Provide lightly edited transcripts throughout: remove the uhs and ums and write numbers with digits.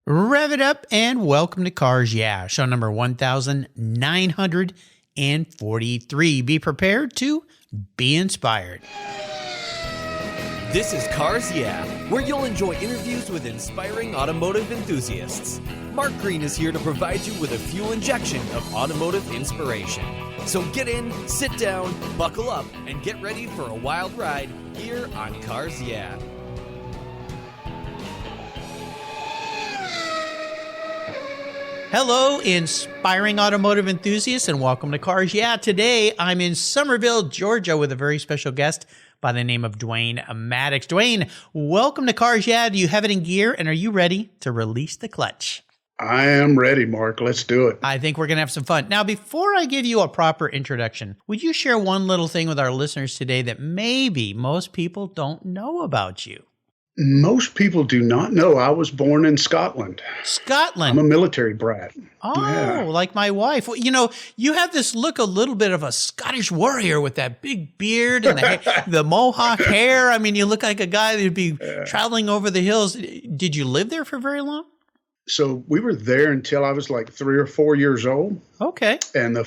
Rev it up and welcome to Cars Yeah, show number 1943. Be prepared to be inspired. This is Cars Yeah, where you'll enjoy interviews with inspiring automotive enthusiasts. Mark Green is here to provide you with a fuel injection of automotive inspiration. So get in, sit down, buckle up, and get ready for a wild ride here on Cars Yeah. Hello, inspiring automotive enthusiasts, and welcome to Cars Yeah. Today, I'm in Somerville, Georgia, with a very special guest by the name of Dwayne Mattox. Dwayne, welcome to Cars Yeah. Do you have it in gear, and are you ready to release the clutch? I am ready, Mark. Let's do it. I think we're going to have some fun. Now, before I give you a proper introduction, would you share one little thing with our listeners today that maybe most people don't know about you? Most people do not know I was born in Scotland. Scotland? I'm a military brat. Oh, yeah. Like my wife. Well, you know, you have this look a little bit of a Scottish warrior with that big beard and the mohawk hair. I mean, you look like a guy that would be traveling over the hills. Did you live there for very long? So we were there until I was like 3 or 4 years old. Okay. And the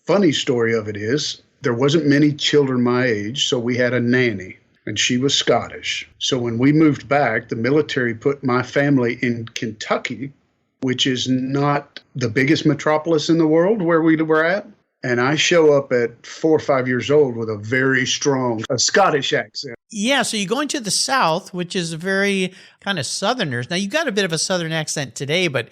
funny story of it is there wasn't many children my age, so we had a nanny. And she was Scottish. So when we moved back, the military put my family in Kentucky, which is not the biggest metropolis in the world where we were at. And I show up at 4 or 5 years old with a very strong Scottish accent. Yeah, so you go into the South, which is very kind of Southerners. Now, you got a bit of a Southern accent today, but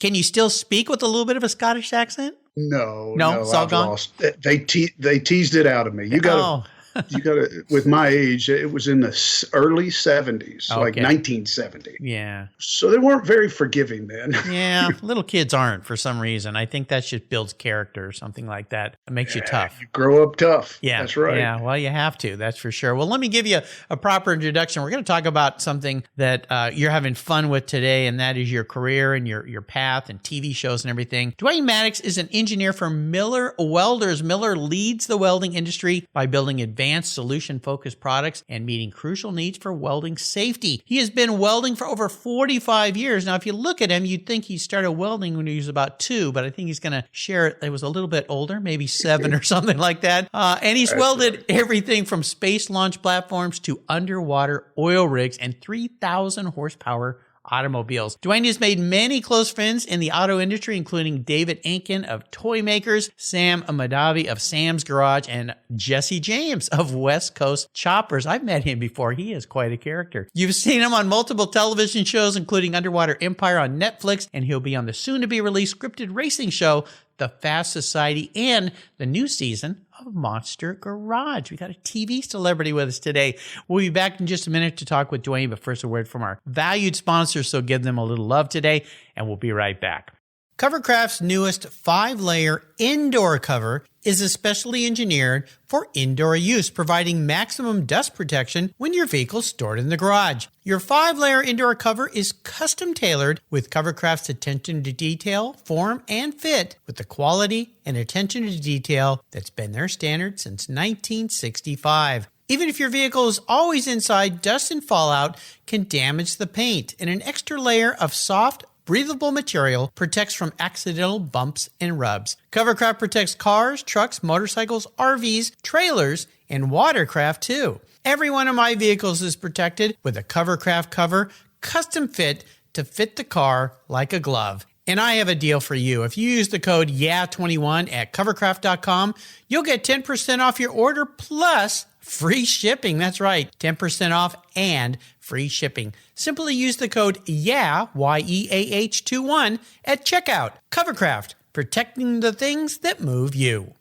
can you still speak with a little bit of a Scottish accent? No, it's all I've gone? lost. They teased it out of me. You got to. You got to, with my age, it was in the early 70s, like 1970. Yeah. So they weren't very forgiving then. Yeah, little kids aren't for some reason. I think that just builds character or something like that. It makes you tough. You grow up tough. Yeah. That's right. Yeah, well, you have to. That's for sure. Well, let me give you a proper introduction. We're going to talk about something that you're having fun with today, and that is your career and your path and TV shows and everything. Dwayne Mattox is an engineer for Miller Welders. Miller leads the welding industry by building advanced solution-focused products and meeting crucial needs for welding safety. He has been welding for over 45 years. Now, if you look at him, you'd think he started welding when he was about 2, but I think he's going to share it was a little bit older, maybe 7 or something like that. And he's welded everything from space launch platforms to underwater oil rigs and 3,000 horsepower automobiles. Dwayne has made many close friends in the auto industry, including David Ankin of Toy Makers, Sam Amadavi of Sam's Garage, and Jesse James of West Coast Choppers. I've met him before. He is quite a character. You've seen him on multiple television shows, including Underwater Empire on Netflix, and he'll be on the soon-to-be-released scripted racing show, The Fast Society, and the new season of Monster Garage. We got a TV celebrity with us today. We'll be back in just a minute to talk with Dwayne, but first a word from our valued sponsors, so give them a little love today, and we'll be right back. Covercraft's newest 5-layer indoor cover is especially engineered for indoor use, providing maximum dust protection when your vehicle's stored in the garage. Your 5-layer indoor cover is custom tailored with Covercraft's attention to detail, form, and fit with the quality and attention to detail that's been their standard since 1965. Even if your vehicle is always inside, dust and fallout can damage the paint, and an extra layer of soft, breathable material protects from accidental bumps and rubs. Covercraft protects cars, trucks, motorcycles, RVs, trailers, and watercraft too. Every one of my vehicles is protected with a Covercraft cover, custom fit to fit the car like a glove. And I have a deal for you. If you use the code YEAH21 at covercraft.com, you'll get 10% off your order plus free shipping. That's right, 10% off and free shipping. Simply use the code YEAH, YEAH21 at checkout. Covercraft, protecting the things that move you.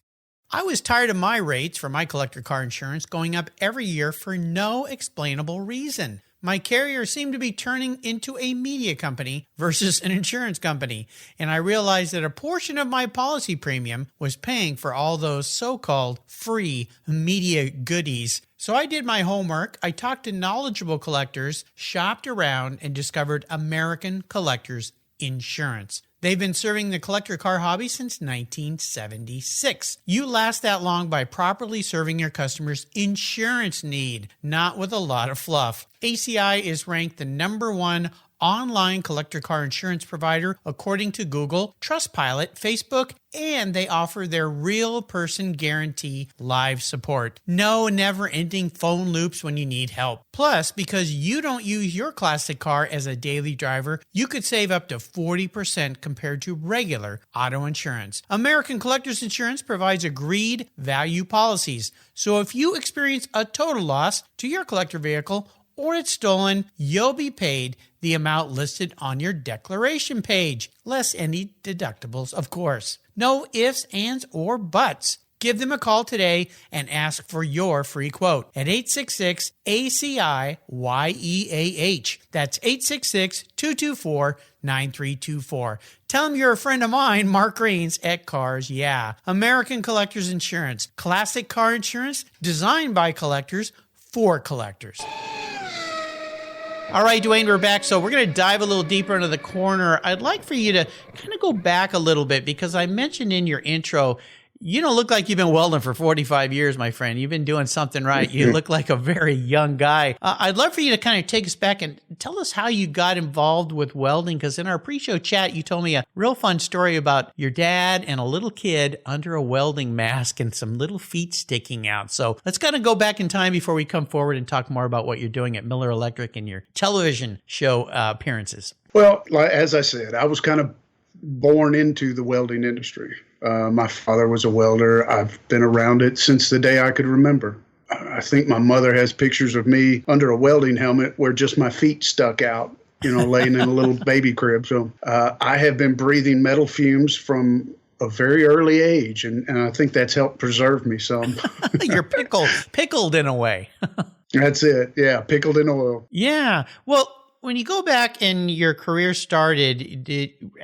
I was tired of my rates for my collector car insurance going up every year for no explainable reason. My carrier seemed to be turning into a media company versus an insurance company, and I realized that a portion of my policy premium was paying for all those so-called free media goodies. So I did my homework, I talked to knowledgeable collectors, shopped around, and discovered American Collectors Insurance. They've been serving the collector car hobby since 1976. You last that long by properly serving your customers' insurance need, not with a lot of fluff. ACI is ranked the #1 online collector car insurance provider according to Google, Trustpilot, Facebook, and they offer their real person guarantee live support. No never-ending phone loops when you need help. Plus, because you don't use your classic car as a daily driver, you could save up to 40% compared to regular auto insurance. American Collectors Insurance provides agreed value policies. So if you experience a total loss to your collector vehicle or it's stolen, you'll be paid the amount listed on your declaration page, less any deductibles, of course. No ifs, ands, or buts. Give them a call today and ask for your free quote at 866-ACI-YEAH. That's 866-224-9324. Tell them you're a friend of mine, Mark Greens at Cars Yeah. American Collectors Insurance. Classic car insurance designed by collectors for collectors. All right, Dwayne, we're back. So we're going to dive a little deeper into the corner. I'd like for you to kind of go back a little bit because I mentioned in your intro, you don't look like you've been welding for 45 years, my friend. You've been doing something right. You look like a very young guy. I'd love for you to kind of take us back and tell us how you got involved with welding, because in our pre-show chat, you told me a real fun story about your dad and a little kid under a welding mask and some little feet sticking out. So let's kind of go back in time before we come forward and talk more about what you're doing at Miller Electric and your television show appearances. Well, as I said, I was kind of born into the welding industry. My father was a welder. I've been around it since the day I could remember. I think my mother has pictures of me under a welding helmet where just my feet stuck out, laying in a little baby crib. So I have been breathing metal fumes from a very early age, and I think that's helped preserve me some. You're pickled in a way. That's it. Yeah, pickled in oil. Yeah. Well, when you go back and your career started,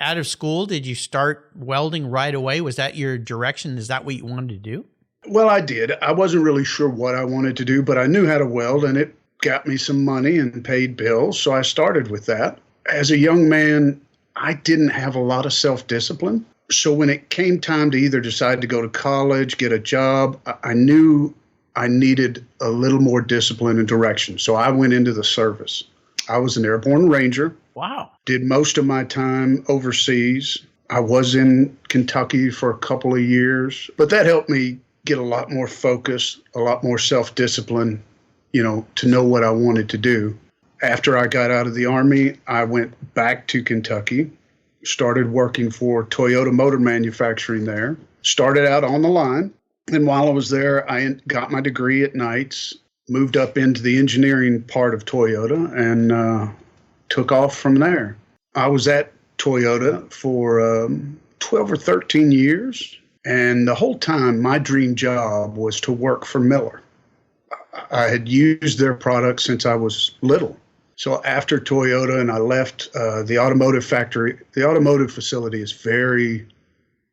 out of school, did you start welding right away? Was that your direction? Is that what you wanted to do? Well, I did. I wasn't really sure what I wanted to do, but I knew how to weld, and it got me some money and paid bills, so I started with that. As a young man, I didn't have a lot of self-discipline. So when it came time to either decide to go to college, get a job, I knew I needed a little more discipline and direction. So I went into the service. I was an airborne ranger. Wow. Did most of my time overseas. I was in Kentucky for a couple of years, but that helped me get a lot more focus, a lot more self-discipline, to know what I wanted to do. After I got out of the Army, I went back to Kentucky, started working for Toyota Motor Manufacturing there, started out on the line. And while I was there, I got my degree at Knights, moved up into the engineering part of Toyota, and took off from there. I was at Toyota for 12 or 13 years, and the whole time my dream job was to work for Miller. I had used their products since I was little. So after Toyota and I left the automotive factory, the automotive facility is very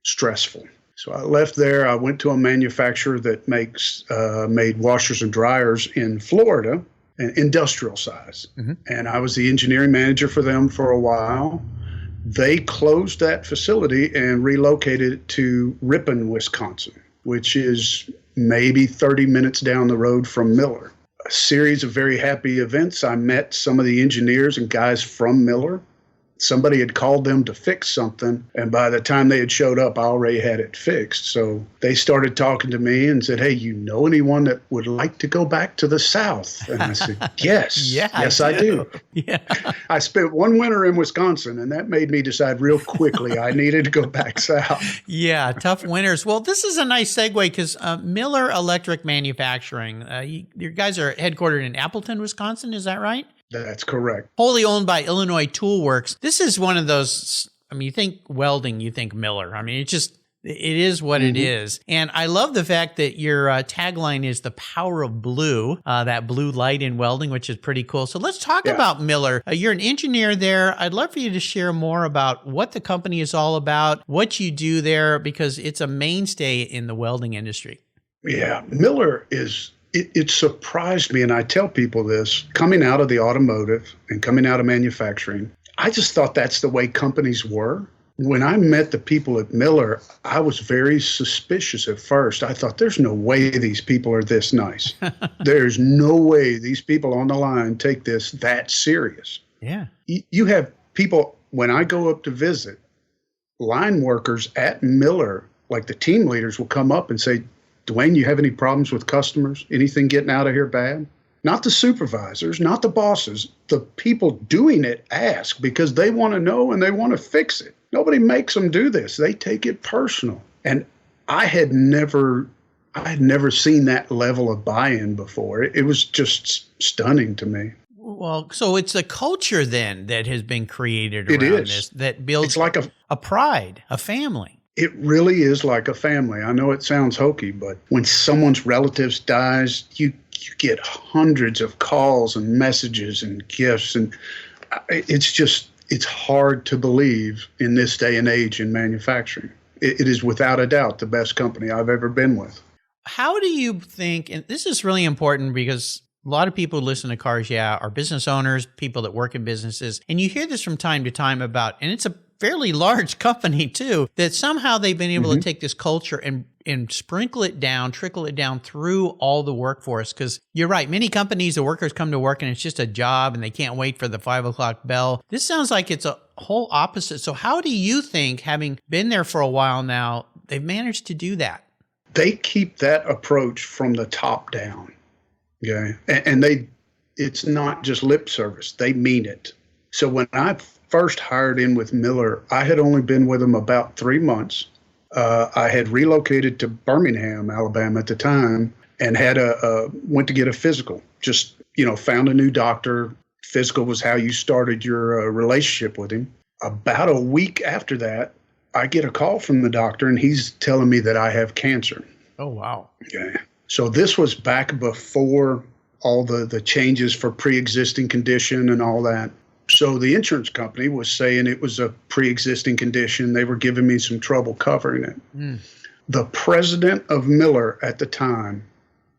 stressful. So I left there. I went to a manufacturer that made washers and dryers in Florida, industrial size. Mm-hmm. And I was the engineering manager for them for a while. They closed that facility and relocated it to Ripon, Wisconsin, which is maybe 30 minutes down the road from Miller. A series of very happy events. I met some of the engineers and guys from Miller. Somebody had called them to fix something, and by the time they had showed up, I already had it fixed. So they started talking to me and said, "Hey, you know anyone that would like to go back to the South?" And I said, yes, I do. Yeah. I spent one winter in Wisconsin, and that made me decide real quickly I needed to go back south. Yeah, tough winters. Well, this is a nice segue because Miller Electric Manufacturing, your guys are headquartered in Appleton, Wisconsin. Is that right? That's correct. Wholly owned by Illinois Tool Works. This is one of those, you think welding, you think Miller. It is what it is. And I love the fact that your tagline is the power of blue, that blue light in welding, which is pretty cool. So let's talk about Miller. You're an engineer there. I'd love for you to share more about what the company is all about, what you do there, because it's a mainstay in the welding industry. Yeah, Miller is... It surprised me, and I tell people this, coming out of the automotive and coming out of manufacturing, I just thought that's the way companies were. When I met the people at Miller, I was very suspicious at first. I thought, there's no way these people are this nice. There's no way these people on the line take this that serious. Yeah. You have people, when I go up to visit, line workers at Miller, like the team leaders will come up and say, Dwayne, you have any problems with customers? Anything getting out of here bad? Not the supervisors, not the bosses. The people doing it ask because they want to know and they want to fix it. Nobody makes them do this. They take it personal. And I had never seen that level of buy-in before. It was just stunning to me. Well, so it's a culture then that has been created around this that builds it's like a pride, a family. It really is like a family. I know it sounds hokey, but when someone's relatives dies, you get hundreds of calls and messages and gifts. And it's hard to believe in this day and age in manufacturing. It is without a doubt the best company I've ever been with. How do you think, and this is really important because a lot of people who listen to Cars Yeah are business owners, people that work in businesses, and you hear this from time to time about, and it's a fairly large company too, that somehow they've been able to take this culture and sprinkle it down, trickle it down through all the workforce. Because you're right, many companies, the workers come to work and it's just a job and they can't wait for the 5 o'clock bell. This sounds like it's a whole opposite. So how do you think, having been there for a while now, they've managed to do that? They keep that approach from the top down. Okay. And it's not just lip service. They mean it. So when I first hired in with Miller, I had only been with them about 3 months. I had relocated to Birmingham, Alabama at the time, and went to get a physical. Just, found a new doctor. Physical was how you started your relationship with him. About a week after that, I get a call from the doctor, and he's telling me that I have cancer. Oh, wow. Okay. So this was back before all the changes for pre-existing condition and all that. So the insurance company was saying it was a pre-existing condition. They were giving me some trouble covering it. The president of Miller at the time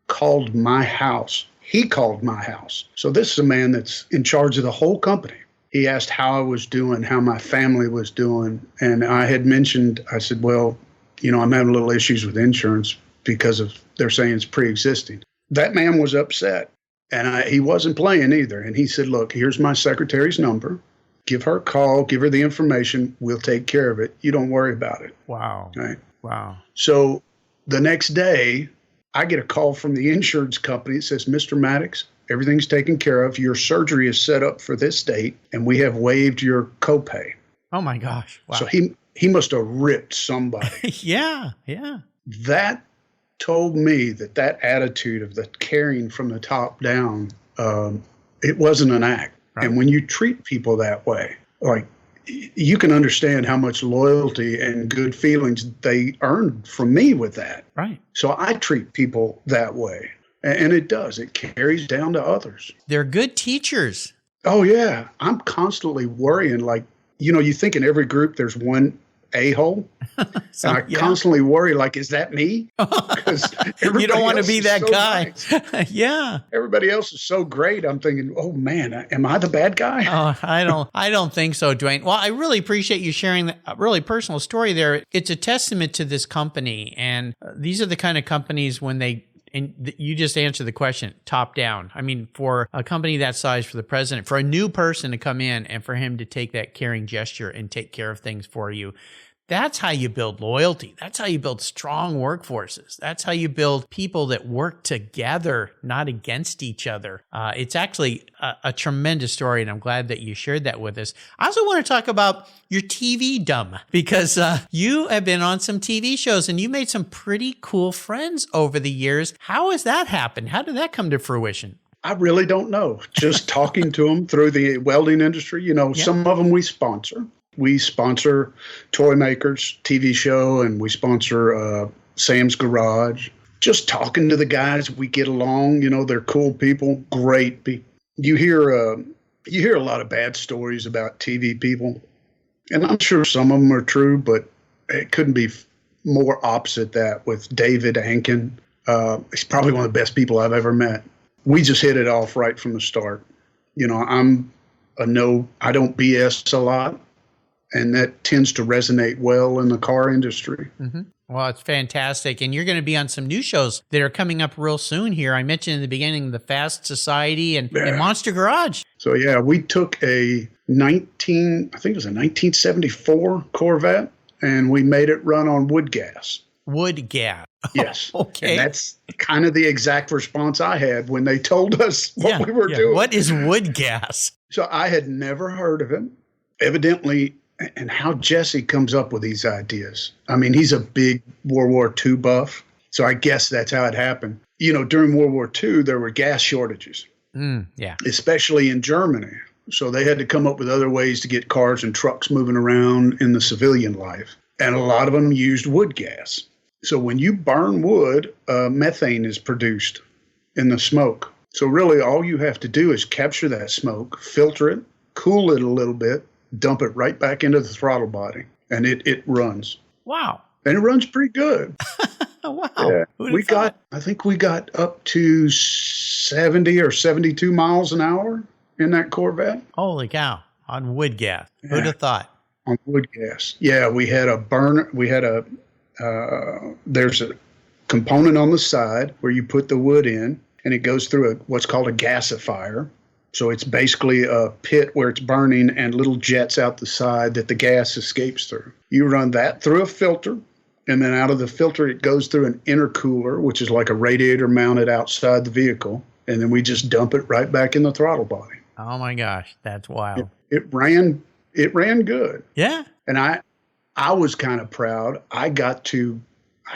called my house. He called my house. So this is a man that's in charge of the whole company. He asked how I was doing, how my family was doing. And I had mentioned, I said, well, I'm having a little issues with insurance because they're saying it's pre-existing. That man was upset. And he wasn't playing either. And he said, look, here's my secretary's number. Give her a call. Give her the information. We'll take care of it. You don't worry about it. Wow. Right? Wow. So the next day, I get a call from the insurance company. It says, Mr. Maddox, everything's taken care of. Your surgery is set up for this date, and we have waived your copay. Oh, my gosh. Wow. So he must have ripped somebody. Yeah. That told me that attitude of the caring from the top down, it wasn't an act. Right. And when you treat people that way, like, you can understand how much loyalty and good feelings they earned from me with that. Right. So I treat people that way. And it does. It carries down to others. They're good teachers. Oh, yeah. I'm constantly worrying, like, you think in every group there's one a-hole. And I constantly worry, like, is that me? Because you don't want to be that guy. Nice. Yeah. Everybody else is so great. I'm thinking, oh man, am I the bad guy? Oh, I don't think so, Dwayne. Well, I really appreciate you sharing a really personal story there. It's a testament to this company. And these are the kind of companies and you just answered the question, top down. I mean, for a company that size, for the president, for a new person to come in and for him to take that caring gesture and take care of things for you, that's how you build loyalty. That's how you build strong workforces. That's how you build people that work together, not against each other. It's actually a tremendous story, and I'm glad that you shared that with us. I also want to talk about your TV dumb, because you have been on some TV shows and you made some pretty cool friends over the years. How has that happened? How did that come to fruition? I really don't know. Just talking to them through the welding industry. Some of them we sponsor. We sponsor Toy Makers TV show, and we sponsor Sam's Garage. Just talking to the guys, we get along. They're cool people, great people. You hear a lot of bad stories about TV people, and I'm sure some of them are true, but it couldn't be more opposite that with David Ankin. He's probably one of the best people I've ever met. We just hit it off right from the start. I don't BS a lot. And that tends to resonate well in the car industry. Mm-hmm. Well, it's fantastic. And you're going to be on some new shows that are coming up real soon here. I mentioned in the beginning the Fast Society and Monster Garage. So, yeah, we took I think it was a 1974 Corvette, and we made it run on wood gas. Wood gas. Yes. Okay. And that's kind of the exact response I had when they told us what we were doing. What is wood gas? So I had never heard of it. Evidently, and how Jesse comes up with these ideas. I mean, he's a big World War II buff, so I guess that's how it happened. You know, during World War II, there were gas shortages, especially in Germany. So they had to come up with other ways to get cars and trucks moving around in the civilian life. And a lot of them used wood gas. So when you burn wood, methane is produced in the smoke. So really all you have to do is capture that smoke, filter it, cool it a little bit, dump it right back into the throttle body, and it runs. Wow. And it runs pretty good. Wow. Yeah. I think we got up to 70 or 72 miles an hour in that Corvette. Holy cow. On wood gas. Yeah. Who'd have thought? On wood gas. Yeah, we had a burner. We had there's a component on the side where you put the wood in, and it goes through what's called a gasifier. So it's basically a pit where it's burning and little jets out the side that the gas escapes through. You run that through a filter, and then out of the filter, it goes through an intercooler, which is like a radiator mounted outside the vehicle. And then we just dump it right back in the throttle body. Oh my gosh, that's wild. It ran good. Yeah. And I was kind of proud. I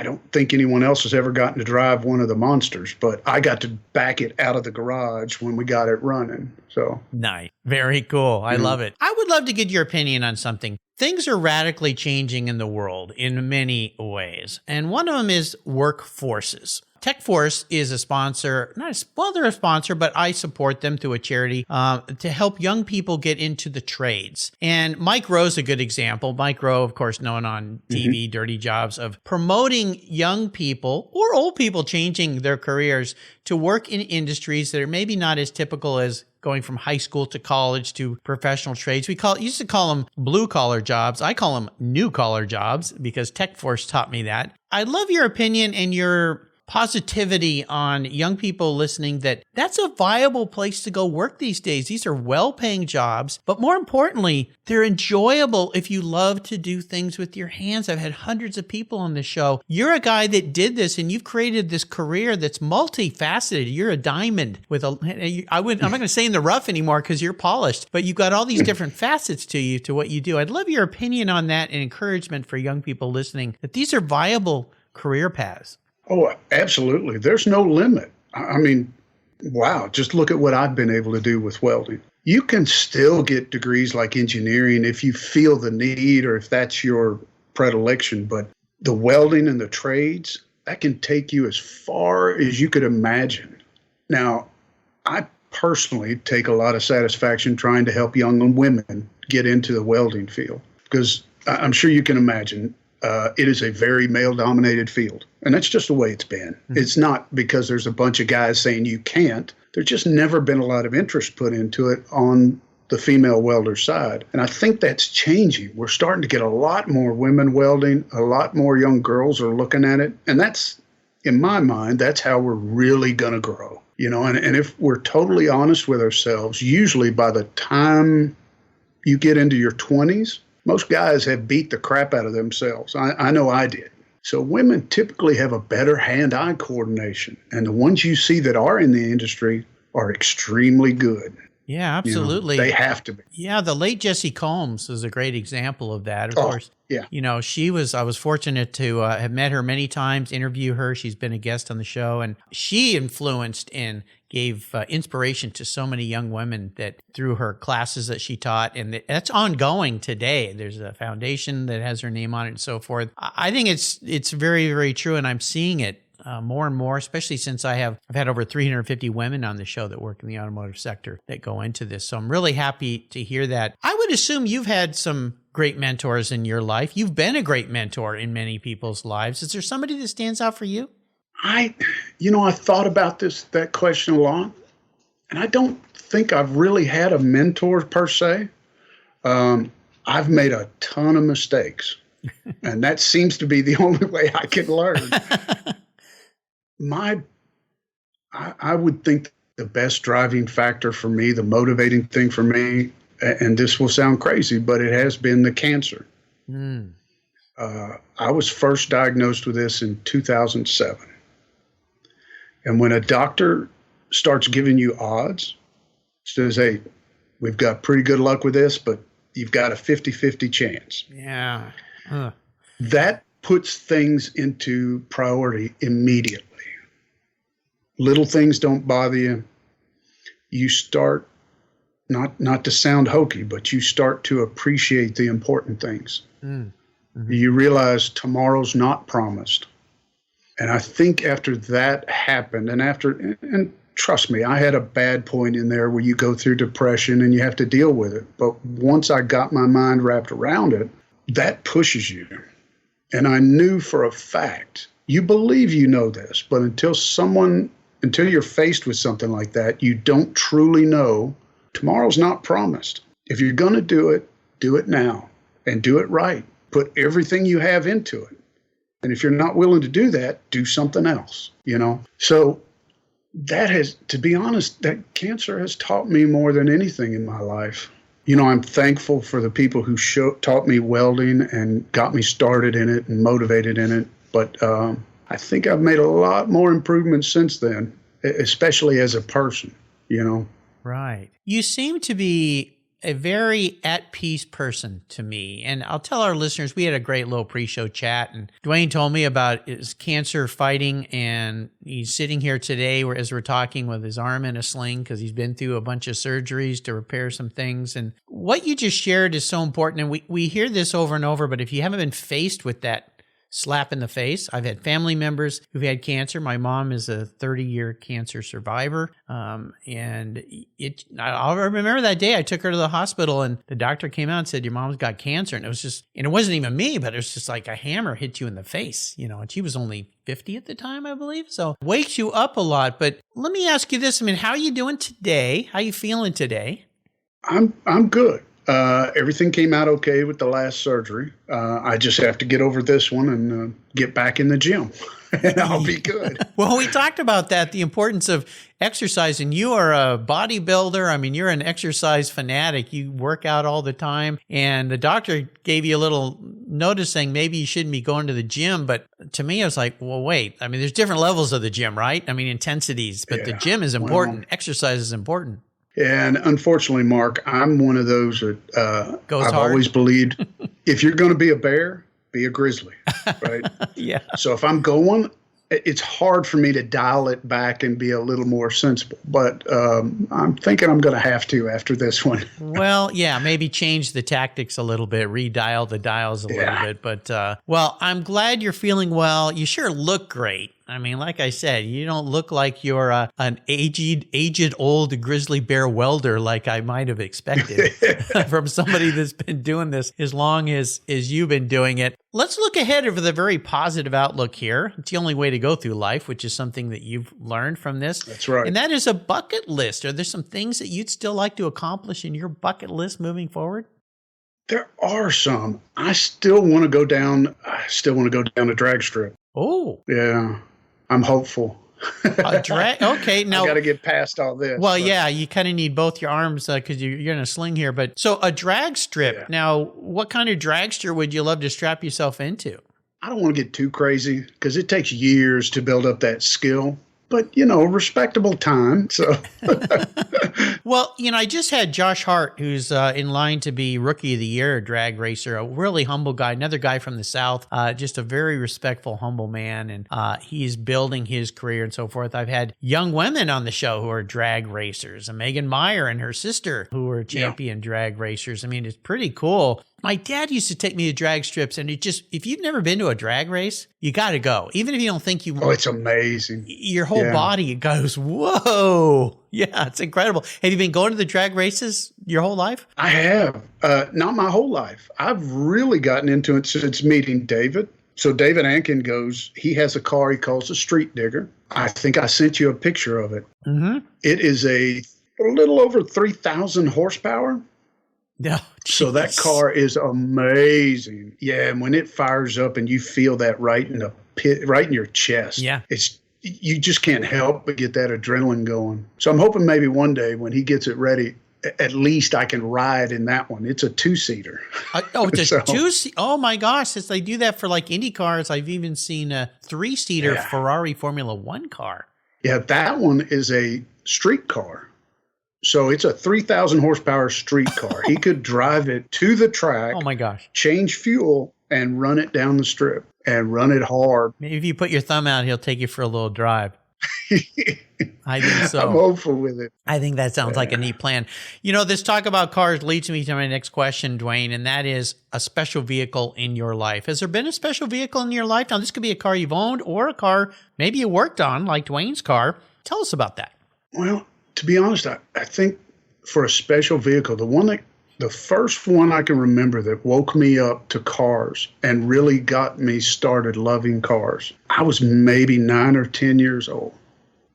don't think anyone else has ever gotten to drive one of the monsters, but I got to back it out of the garage when we got it running. So nice. Very cool. I love it. I would love to get your opinion on something. Things are radically changing in the world in many ways. And one of them is workforces. TechForce is a sponsor, they're a sponsor, but I support them through a charity to help young people get into the trades. And Mike Rowe's a good example. Mike Rowe, of course, known on TV, Dirty Jobs, of promoting young people or old people changing their careers to work in industries that are maybe not as typical as going from high school to college to professional trades. Used to call them blue collar jobs. I call them new collar jobs because TechForce taught me that. I'd love your opinion and your positivity on young people listening that's a viable place to go work these days. These are well-paying jobs, but more importantly, they're enjoyable if you love to do things with your hands. I've had hundreds of people on the show. You're a guy that did this, and you've created this career that's multifaceted. You're a diamond with I'm not going to say in the rough anymore because you're polished, but you've got all these different facets to you, to what you do. I'd love your opinion on that and encouragement for young people listening that these are viable career paths. Oh, absolutely. There's no limit. I mean, wow, just look at what I've been able to do with welding. You can still get degrees like engineering if you feel the need or if that's your predilection, but the welding and the trades, that can take you as far as you could imagine. Now, I personally take a lot of satisfaction trying to help young women get into the welding field because I'm sure you can imagine it is a very male-dominated field, and that's just the way it's been. Mm-hmm. It's not because there's a bunch of guys saying you can't. There's just never been a lot of interest put into it on the female welder side, and I think that's changing. We're starting to get a lot more women welding. A lot more young girls are looking at it, and that's, in my mind, that's how we're really going to grow. You know, and if we're totally honest with ourselves, usually by the time you get into your 20s, most guys have beat the crap out of themselves. I know I did. So women typically have a better hand-eye coordination. And the ones you see that are in the industry are extremely good. Yeah, absolutely. You know, they have to be. Yeah, the late Jessie Combs is a great example of that. Of course, yeah. You know, I was fortunate to have met her many times, interview her. She's been a guest on the show, and she influenced and gave inspiration to so many young women that through her classes that she taught, and that's ongoing today. There's a foundation that has her name on it and so forth. I think it's very, very true, and I'm seeing it more and more, especially since I've had over 350 women on the show that work in the automotive sector that go into this. So I'm really happy to hear that. I would assume you've had some great mentors in your life. You've been a great mentor in many people's lives. Is there somebody that stands out for you? I thought about that question a lot, and I don't think I've really had a mentor per se. I've made a ton of mistakes. And that seems to be the only way I can learn. I would think the best driving factor for me, the motivating thing for me, and this will sound crazy, but it has been the cancer. I was first diagnosed with this in 2007. And when a doctor starts giving you odds, says, hey, we've got pretty good luck with this, but you've got a 50-50 chance. Yeah. That puts things into priority immediately. Little things don't bother you. You start, not to sound hokey, but you start to appreciate the important things. You realize tomorrow's not promised. And I think after that happened, and trust me, I had a bad point in there where you go through depression and you have to deal with it. But once I got my mind wrapped around it, that pushes you. And I knew for a fact, you believe you know this, but until you're faced with something like that, you don't truly know tomorrow's not promised. If you're going to do it now and do it right. Put everything you have into it. And if you're not willing to do that, do something else, So that has, to be honest, that cancer has taught me more than anything in my life. I'm thankful for the people who taught me welding and got me started in it and motivated in it. But I think I've made a lot more improvements since then, especially as a person, Right. You seem to be a very at peace person to me. And I'll tell our listeners, we had a great little pre-show chat, and Dwayne told me about his cancer fighting, and he's sitting here today as we're talking with his arm in a sling because he's been through a bunch of surgeries to repair some things. And what you just shared is so important. And we hear this over and over, but if you haven't been faced with that slap in the face. I've had family members who've had cancer. My mom is a 30-year cancer survivor. And I'll remember that day I took her to the hospital and the doctor came out and said, your mom's got cancer. And it wasn't even me, but it was just like a hammer hit you in the face, and she was only 50 at the time, I believe. So it wakes you up a lot. But let me ask you this. How are you doing today? How are you feeling today? I'm good. Everything came out okay with the last surgery. I just have to get over this one and get back in the gym, and I'll be good. Well, we talked about that, the importance of exercise, and you are a bodybuilder. You're an exercise fanatic. You work out all the time, and the doctor gave you a little notice saying maybe you shouldn't be going to the gym. But to me, I was like, well, wait. there's different levels of the gym, right? intensities, but the gym is important. Exercise is important. And unfortunately, Mark, I'm one of those that I've always believed if you're going to be a bear, be a grizzly, right? Yeah. So if I'm going, it's hard for me to dial it back and be a little more sensible. But I'm thinking I'm going to have to after this one. Well, yeah, maybe change the tactics a little bit, redial the dials a little bit. But, well, I'm glad you're feeling well. You sure look great. Like I said, you don't look like you're an aged old grizzly bear welder like I might have expected from somebody that's been doing this as long as you've been doing it. Let's look ahead with a very positive outlook here. It's the only way to go through life, which is something that you've learned from this. That's right. And that is a bucket list. Are there some things that you'd still like to accomplish in your bucket list moving forward? There are some. I still want to go down a drag strip. Oh. Yeah. I'm hopeful. Okay, now I got to get past all this. Well, yeah, you kind of need both your arms because you're in a sling here. But so a drag strip. Yeah. Now, what kind of dragster would you love to strap yourself into? I don't want to get too crazy because it takes years to build up that skill. But, respectable time. So, well, I just had Josh Hart, who's in line to be Rookie of the Year, a drag racer, a really humble guy, another guy from the South, just a very respectful, humble man. And he's building his career and so forth. I've had young women on the show who are drag racers, and Megan Meyer and her sister who are champion drag racers. It's pretty cool. My dad used to take me to drag strips, and if you've never been to a drag race, you got to go. Even if you don't think you... Oh, it's amazing. Your whole body goes, whoa. Yeah, it's incredible. Have you been going to the drag races your whole life? I have. Not my whole life. I've really gotten into it since meeting David. So David Ankin he has a car he calls a Street Digger. I think I sent you a picture of it. Mm-hmm. It is a little over 3,000 horsepower. No, So that jeez. car is amazing. Yeah, and when it fires up and you feel that right in the pit, right in your chest, Yeah. you just can't help but get that adrenaline going. So I'm hoping maybe one day when he gets it ready, at least I can ride in that one. It's a 2-seater. It's a So- 2-seat. Oh my gosh. Since they do that for like Indy cars, I've even seen a 3-seater Yeah. Ferrari Formula One car. Yeah, that one is a street car. So it's a 3,000 horsepower street car. He could drive it to the track, Oh my gosh. change fuel, and run it down the strip and run it hard. Maybe if you put your thumb out, he'll take you for a little drive. I think so. I'm hopeful with it. I think that sounds like a neat plan. You know, this talk about cars leads me to my next question, Dwayne, and that is a special vehicle in your life. Has there been a special vehicle in your life? Now, this could be a car you've owned or a car maybe you worked on, like Dwayne's car. Tell us about that. Well, to be honest, I think for a special vehicle, the first one I can remember that woke me up to cars and really got me started loving cars, I was maybe 9 or 10 years old.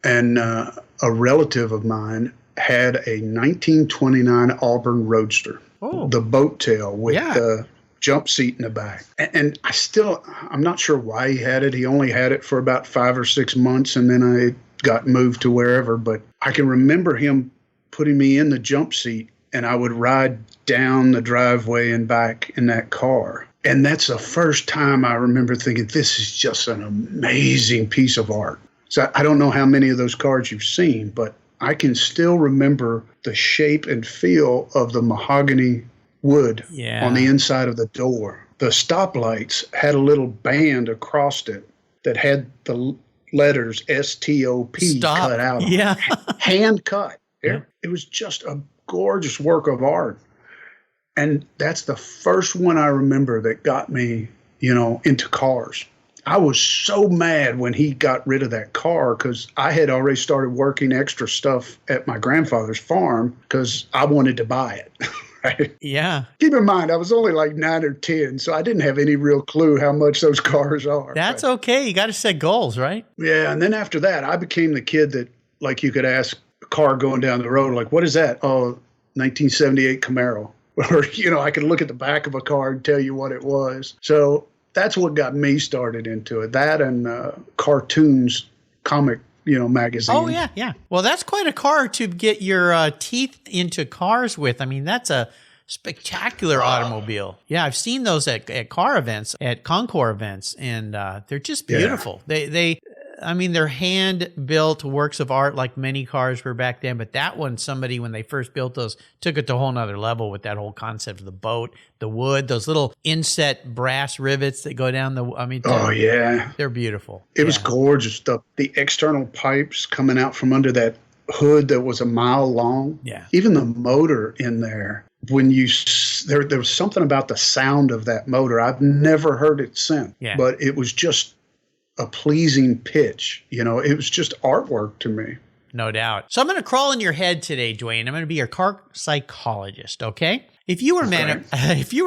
And a relative of mine had a 1929 Auburn Roadster, the boat tail with the jump seat in the back. And I'm not sure why he had it. He only had it for about 5 or 6 months, and then I got moved to wherever. But I can remember him putting me in the jump seat, and I would ride down the driveway and back in that car. And that's the first time I remember thinking, this is just an amazing piece of art. So I don't know how many of those cars you've seen, but I can still remember the shape and feel of the mahogany wood on the inside of the door. The stoplights had a little band across it that had the letters STOP cut out. Yeah. Hand cut. It was just a gorgeous work of art. And that's the first one I remember that got me, into cars. I was so mad when he got rid of that car because I had already started working extra stuff at my grandfather's farm because I wanted to buy it. Right? Yeah. Keep in mind, I was only like 9 or 10, so I didn't have any real clue how much those cars are. That's okay. You got to set goals, right? Yeah. And then after that, I became the kid that, like, you could ask a car going down the road, like, what is that? Oh, 1978 Camaro. Or, I could look at the back of a car and tell you what it was. So that's what got me started into it. That and cartoons, comic, magazine. Oh, yeah, yeah. Well, that's quite a car to get your teeth into cars with. I mean, that's a spectacular automobile. Yeah, I've seen those at car events, at Concours events, and they're just beautiful. Yeah. They're hand-built works of art like many cars were back then, but that one, somebody, when they first built those, took it to a whole nother level with that whole concept of the boat, the wood, those little inset brass rivets that go down they're beautiful. It was gorgeous. The external pipes coming out from under that hood that was a mile long. Yeah. Even the motor in there, when there was something about the sound of that motor. I've never heard it since, but it was just a pleasing pitch. It was just artwork to me. No doubt. So I'm going to crawl in your head today, Dwayne. I'm going to be your car psychologist, okay? If you were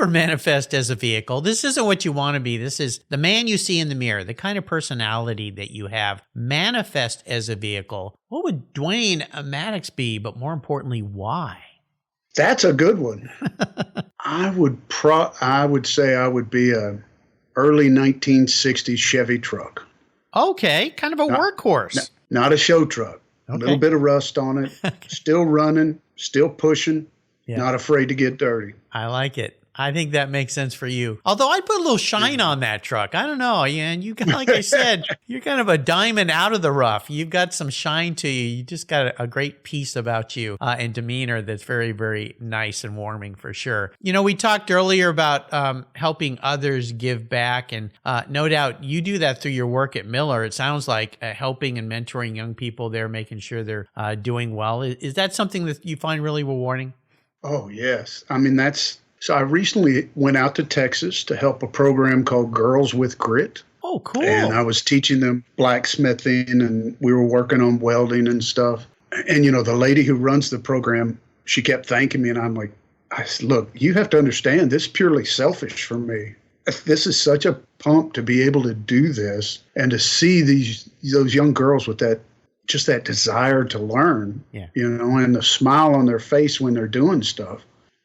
manifest as a vehicle, this isn't what you want to be. This is the man you see in the mirror, the kind of personality that you have. Manifest as a vehicle. What would Dwayne Mattox be, but more importantly, why? That's a good one. I would say I would be a early 1960s Chevy truck. Okay, kind of a workhorse. Not a show truck. Okay. A little bit of rust on it. Still running, still pushing, not afraid to get dirty. I like it. I think that makes sense for you. Although I'd put a little shine on that truck. I don't know. And you, like I said, you're kind of a diamond out of the rough. You've got some shine to you. You just got a great piece about you and demeanor that's very, very nice and warming for sure. We talked earlier about helping others give back. And no doubt you do that through your work at Miller. It sounds like helping and mentoring young people there, making sure they're doing well. Is that something that you find really rewarding? Oh, yes. So I recently went out to Texas to help a program called Girls with Grit. Oh, cool. And I was teaching them blacksmithing, and we were working on welding and stuff. And, the lady who runs the program, she kept thanking me, and I'm like, look, you have to understand, this is purely selfish for me. This is such a pump to be able to do this and to see those young girls with that desire to learn, and the smile on their face when they're doing stuff.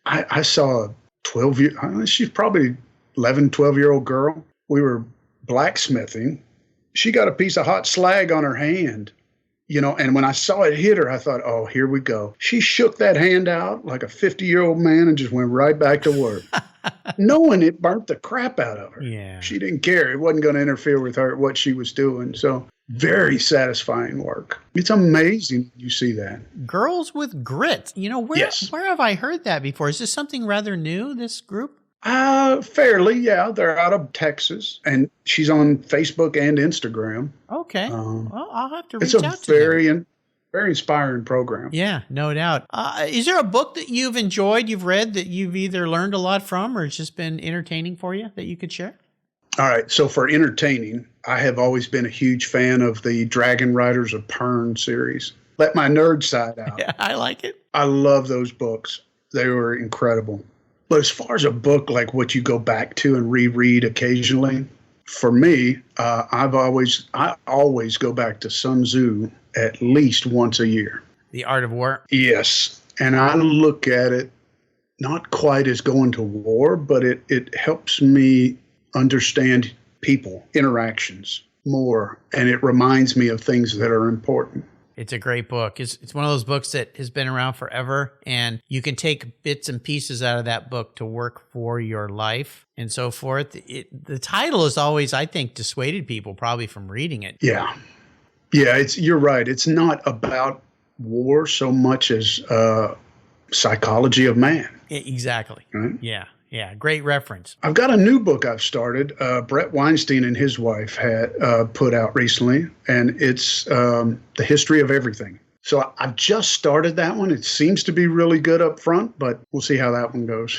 I saw a she's probably 11, 12-year-old girl. We were blacksmithing. She got a piece of hot slag on her hand, and when I saw it hit her, I thought, oh, here we go. She shook that hand out like a 50-year-old man and just went right back to work, knowing it burnt the crap out of her. Yeah. She didn't care. It wasn't going to interfere with her, what she was doing. So very satisfying work. It's amazing you see that. Girls with Grit. Yes. Where have I heard that before? Is this something rather new, this group? Fairly, yeah. They're out of Texas, and she's on Facebook and Instagram. Okay. Well, I'll have to reach out to them. It's a very inspiring program. Yeah, no doubt. Is there a book that you've enjoyed, you've read, that you've either learned a lot from or it's just been entertaining for you that you could share? All right. So for entertaining, I have always been a huge fan of the Dragon Riders of Pern series. Let my nerd side out. Yeah, I like it. I love those books. They were incredible. But as far as a book like what you go back to and reread occasionally, for me, I always go back to Sun Tzu at least once a year. The Art of War? Yes. And I look at it not quite as going to war, but it helps me understand people, interactions more, and it reminds me of things that are important. It's a great book. It's one of those books that has been around forever, and you can take bits and pieces out of that book to work for your life and so forth. The title has always, I think, dissuaded people probably from reading it. Yeah. Yeah, you're right. It's not about war so much as psychology of man. Exactly. Right? Yeah. Yeah, great reference. I've got a new book I've started. Brett Weinstein and his wife had put out recently, and it's The History of Everything. So I've just started that one. It seems to be really good up front, but we'll see how that one goes.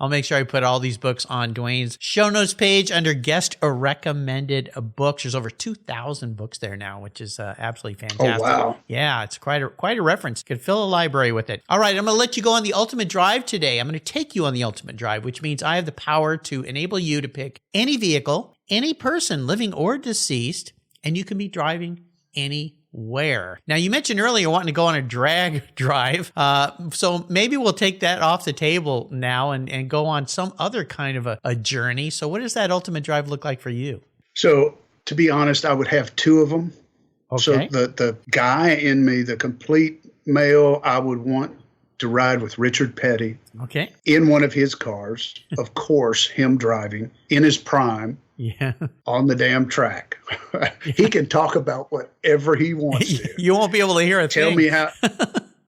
I'll make sure I put all these books on Dwayne's show notes page under guest or recommended books. There's over 2,000 books there now, which is absolutely fantastic. Oh, wow. Yeah, it's quite a reference. Could fill a library with it. All right, I'm going to let you go on the ultimate drive today. I'm going to take you on the ultimate drive, which means I have the power to enable you to pick any vehicle, any person, living or deceased, and you can be driving anywhere. Now, you mentioned earlier wanting to go on a drag drive. So maybe we'll take that off the table now and go on some other kind of a journey. So what does that ultimate drive look like for you? So to be honest, I would have two of them. Okay. So the guy in me, the complete male, I would want to ride with Richard Petty. Okay. In one of his cars, of course, him driving in his prime. Yeah. On the damn track. He can talk about whatever he wants to. You won't be able to hear a Tell thing. me how.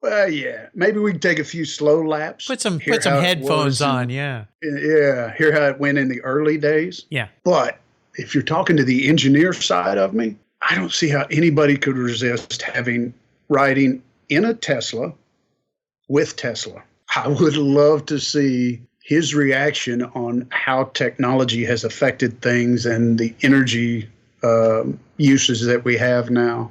Well, yeah. Maybe we can take a few slow laps. Put some headphones on, yeah. Yeah. Hear how it went in the early days. Yeah. But if you're talking to the engineer side of me, I don't see how anybody could resist riding in a Tesla with Tesla. I would love to see his reaction on how technology has affected things and the energy uses that we have now.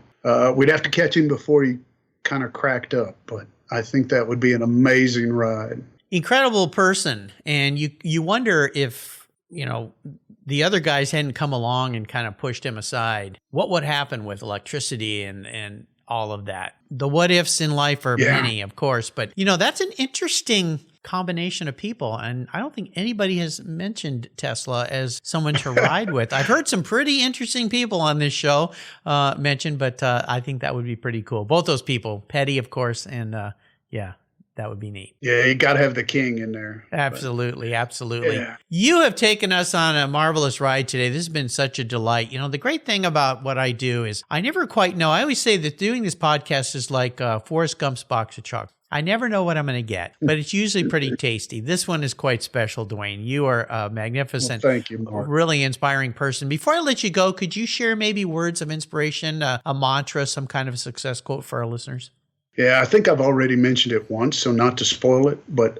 We'd have to catch him before he kind of cracked up, but I think that would be an amazing ride. Incredible person. And you wonder if, the other guys hadn't come along and kind of pushed him aside, what would happen with electricity and all of that? The what ifs in life are many, of course, but that's an interesting combination of people. And I don't think anybody has mentioned Tesla as someone to ride with. I've heard some pretty interesting people on this show mentioned, but I think that would be pretty cool. Both those people, Petty, of course, and that would be neat. Yeah, you got to have the king in there. Absolutely, absolutely. Yeah. You have taken us on a marvelous ride today. This has been such a delight. The great thing about what I do is I never quite know. I always say that doing this podcast is like Forrest Gump's box of chocolates. I never know what I'm going to get, but it's usually pretty tasty. This one is quite special, Dwayne. You are a magnificent, well, thank you, Mark. Really inspiring person. Before I let you go, could you share maybe words of inspiration, a mantra, some kind of a success quote for our listeners? Yeah, I think I've already mentioned it once, so not to spoil it, but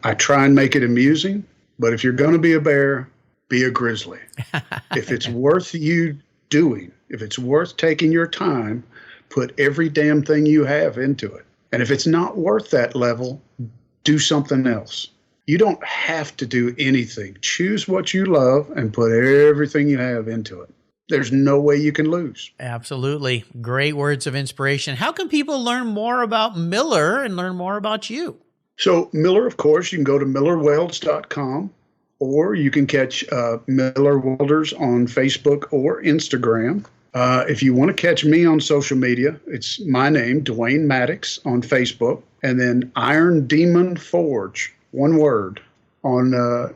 I try and make it amusing. But if you're going to be a bear, be a grizzly. If it's worth you doing, if it's worth taking your time, put every damn thing you have into it. And if it's not worth that level, do something else. You don't have to do anything. Choose what you love and put everything you have into it. There's no way you can lose. Absolutely. Great words of inspiration. How can people learn more about Miller and learn more about you? So Miller, of course, you can go to millerwelds.com, or you can catch Miller Welders on Facebook or Instagram. If you want to catch me on social media, it's my name, Dwayne Mattox, on Facebook, and then Iron Demon Forge, one word, on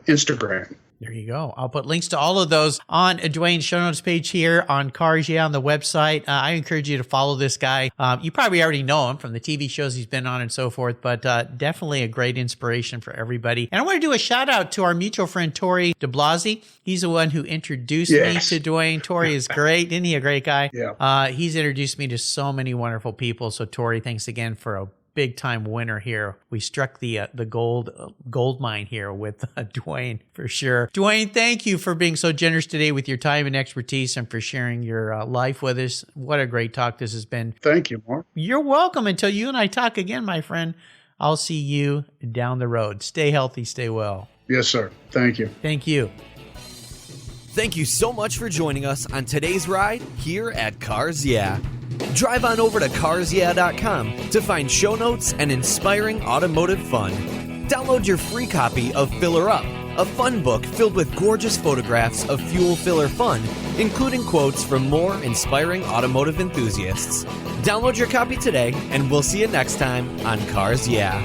Instagram. There you go. I'll put links to all of those on Dwayne's show notes page here on Cars Yeah on the website. I encourage you to follow this guy. You probably already know him from the TV shows he's been on and so forth, but definitely a great inspiration for everybody. And I want to do a shout out to our mutual friend, Tori DeBlasi. He's the one who introduced me to Dwayne. Tori is great. Isn't he a great guy? Yeah. He's introduced me to so many wonderful people. So Tori, thanks again for a big time winner here. We struck the gold mine here with Dwayne for sure. Dwayne, thank you for being so generous today with your time and expertise and for sharing your life with us. What a great talk this has been. Thank you, Mark. You're welcome. Until you and I talk again, my friend, I'll see you down the road. Stay healthy, stay well. Yes, sir. Thank you. Thank you. Thank you so much for joining us on today's ride here at Cars Yeah. Drive on over to carsyeah.com to find show notes and inspiring automotive fun. Download your free copy of Filler Up, a fun book filled with gorgeous photographs of fuel filler fun, including quotes from more inspiring automotive enthusiasts. Download your copy today, and we'll see you next time on Cars Yeah.